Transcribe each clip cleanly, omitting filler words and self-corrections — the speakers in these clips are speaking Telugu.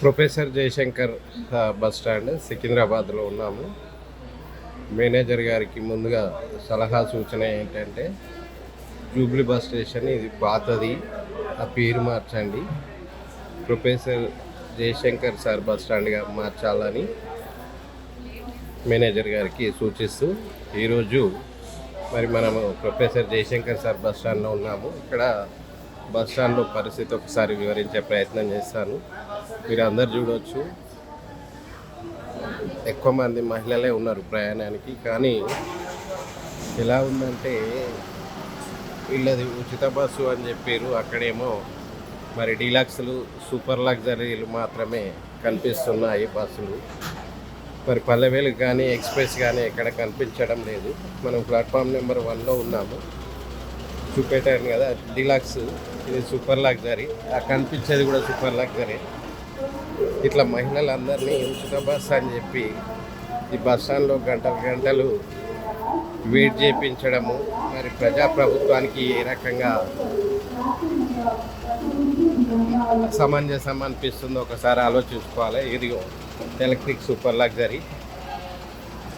ప్రొఫెసర్ జయశంకర్ బస్ స్టాండ్ సికింద్రాబాద్లో ఉన్నాము. మేనేజర్ గారికి ముందుగా సలహా సూచన ఏంటంటే, జూబ్లీ బస్ స్టేషన్ ఇది పాతది, ఆ పేరు మార్చండి, ప్రొఫెసర్ జయశంకర్ సార్ బస్ స్టాండ్గా మార్చాలని మేనేజర్ గారికి సూచిస్తూ ఈరోజు మనము ప్రొఫెసర్ జయశంకర్ సార్ బస్ స్టాండ్లో ఉన్నాము. ఇక్కడ బస్ స్టాండ్లో పరిస్థితి ఒకసారి వివరించే ప్రయత్నం చేస్తాను. మీరు అందరు చూడవచ్చు, ఎక్కువ మంది మహిళలే ఉన్నారు ప్రయాణానికి. కానీ ఎలా ఉందంటే, వీళ్ళది ఉచిత బస్సు అని చెప్పారు, అక్కడేమో డీలక్స్లు, సూపర్ లగ్జరీలు మాత్రమే కనిపిస్తున్నాయి బస్సులు. పల్లెవేలు కానీ ఎక్స్ప్రెస్ కానీ ఎక్కడ కనిపించడం లేదు. మనం ప్లాట్ఫామ్ నెంబర్ 1లో ఉన్నాము. చూపెట్టాను కదా, డీలక్స్, ఇది సూపర్ లగ్జరీ, ఆ కనిపించేది కూడా సూపర్ లగ్జరీ. ఇట్లా మహిళలందరినీ ఉచిత బస్ అని చెప్పి ఈ బస్ స్టాండ్లో గంటలు వెయిట్ చేయించడము ప్రజాప్రభుత్వానికి ఏ రకంగా సమంజసం అనిపిస్తుందో ఒకసారి ఆలోచించుకోవాలి. ఇదిగో electric super luxury,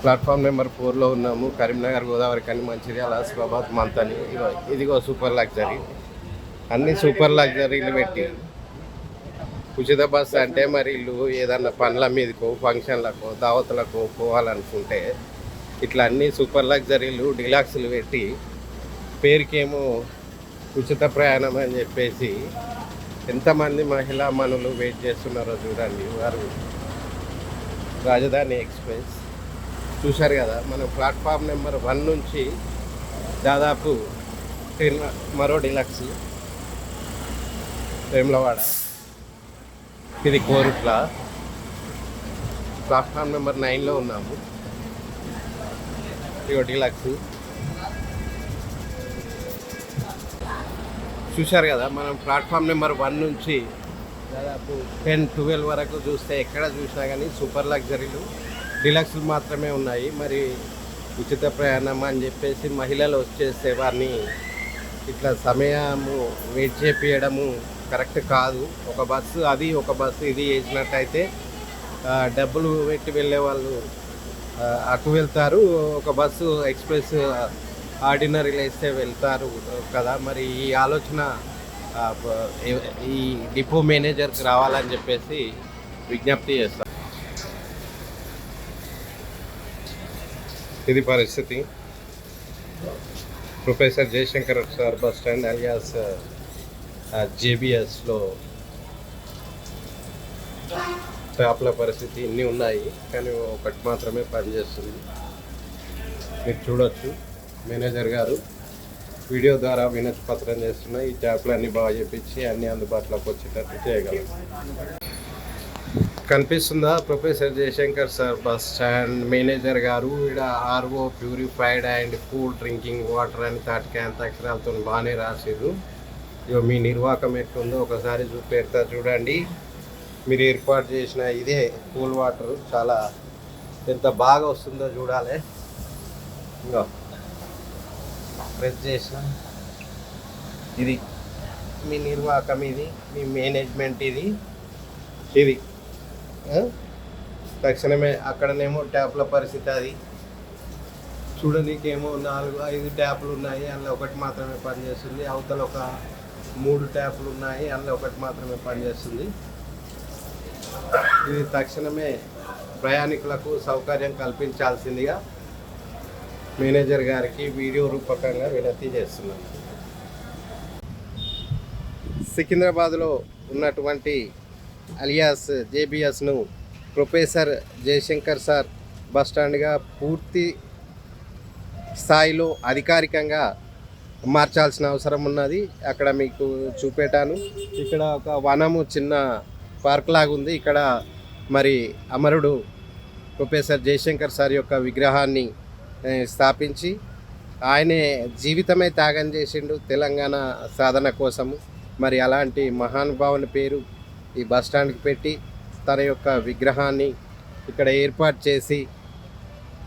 platform number 4లో ఉన్నాము. కరీంనగర్, గోదావరి కానీ, మంచిర్యాల, ఆసిఫాబాద్, మంతని, ఇదిగో సూపర్ లగ్జరీ. అన్ని సూపర్ లగ్జరీలు పెట్టి ఉచిత బస్సు అంటే వీళ్ళు ఏదన్నా పనుల మీదకో, ఫంక్షన్లకో, దావతులకో పోవాలనుకుంటే ఇట్లా అన్ని సూపర్ లగ్జరీలు, డీలక్స్లు పెట్టి పేరుకేమో ఉచిత ప్రయాణం అని చెప్పేసి ఎంతమంది మహిళా మనులు వెయిట్ చేస్తున్నారో చూడండి. వారు రాజధాని ఎక్స్ప్రెస్ చూశారు కదా. మనం ప్లాట్ఫామ్ నెంబర్ 1 నుంచి దాదాపు 10 మరో డీలక్స్, వేములవాడ, ఇది కోరుట్ల. ప్లాట్ఫామ్ నెంబర్ 9లో ఉన్నాము. ఇగో డీలక్స్ చూశారు కదా. మనం ప్లాట్ఫామ్ నెంబర్ 1 నుంచి దాదాపు 10-12 వరకు చూస్తే ఎక్కడ చూసినా కానీ సూపర్ లగ్జరీలు, డీలక్స్లు మాత్రమే ఉన్నాయి. ఉచిత ప్రయాణం అని చెప్పేసి మహిళలు వచ్చేస్తే వారిని ఇట్లా సమయము వెయిట్ చేపియడము కరెక్ట్ కాదు. ఒక బస్సు అది, ఒక బస్సు ఇది వేసినట్టయితే డబ్బులు పెట్టి వెళ్ళే వాళ్ళు అటు వెళ్తారు, ఒక బస్సు ఎక్స్ప్రెస్ ఆర్డినరీలో వేస్తే వెళ్తారు కదా. ఈ ఆలోచన ఈ డిపో మేనేజర్కి రావాలని చెప్పేసి విజ్ఞప్తి చేస్తాను. ఇది పరిస్థితి professor Jayashankar sir bus stand alias జేబిఎస్లో. స్టాప్ల పరిస్థితి ఇన్ని ఉన్నాయి, కానీ ఒకటి మాత్రమే పనిచేస్తుంది. మీరు చూడొచ్చు, మేనేజర్ గారు వీడియో ద్వారా వినతి పత్రం చేస్తున్న ఈ ట్యాప్లన్నీ బాగా చేపించి అన్నీ అందుబాటులోకి వచ్చేటట్టు చేయగలరు. కనిపిస్తుందా professor Jayashankar sir bus stand manager గారు? ఇక్కడ RO, purified and cool drinking water అని తాటికాంత అక్షరాలతో బాగానే రాసిరు. ఇక మీ నిర్వాహకం ఎట్లుందో ఒకసారి చూపెడతా చూడండి. మీరు ఏర్పాటు చేసిన ఇదే కూల్ వాటర్ చాలా ఎంత బాగా వస్తుందో చూడాలి. ఇంకా ప్రెస్ చేసిన ఇది మీ నిర్వాహకం, ఇది మీ మేనేజ్మెంట్, ఇది తక్షణమే. అక్కడనేమో ట్యాప్ల పరిస్థితి అది చూడనీకేమో 4-5 ట్యాప్లు ఉన్నాయి, అందులో ఒకటి మాత్రమే పనిచేస్తుంది. అవతల ఒక 3 ట్యాప్లు ఉన్నాయి, అందులో ఒకటి మాత్రమే పనిచేస్తుంది. ఇది తక్షణమే ప్రయాణికులకు సౌకర్యం కల్పించాల్సిందిగా మేనేజర్ గారికి వీడియో రూపకంగా వినతి చేస్తున్నాను. సికింద్రాబాద్లో ఉన్నటువంటి అలియాస్ జేబిఎస్ను ప్రొఫెసర్ జయశంకర్ సార్ బస్ స్టాండ్గా పూర్తి స్థాయిలో అధికారికంగా మార్చాల్సిన అవసరం ఉన్నది. అక్కడ మీకు చూపెట్టాను. ఇక్కడ ఒక వనము, చిన్న పార్క్ లాగా ఉంది. ఇక్కడ అమరుడు ప్రొఫెసర్ జయశంకర్ సార్ యొక్క విగ్రహాన్ని స్థాపించి ఆయనే జీవితమే త్యాగం చేసిండు తెలంగాణ సాధన కోసము. అలాంటి మహానుభావుని పేరు ఈ బస్ స్టాండ్కి పెట్టి తన యొక్క విగ్రహాన్ని ఇక్కడ ఏర్పాటు చేసి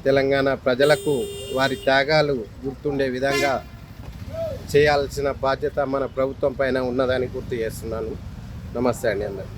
తెలంగాణ ప్రజలకు వారి త్యాగాలు గుర్తుండే విధంగా చేయాల్సిన బాధ్యత మన ప్రభుత్వం పైన ఉన్నదని గుర్తు చేస్తున్నాను. నమస్తే అండి అందరికీ.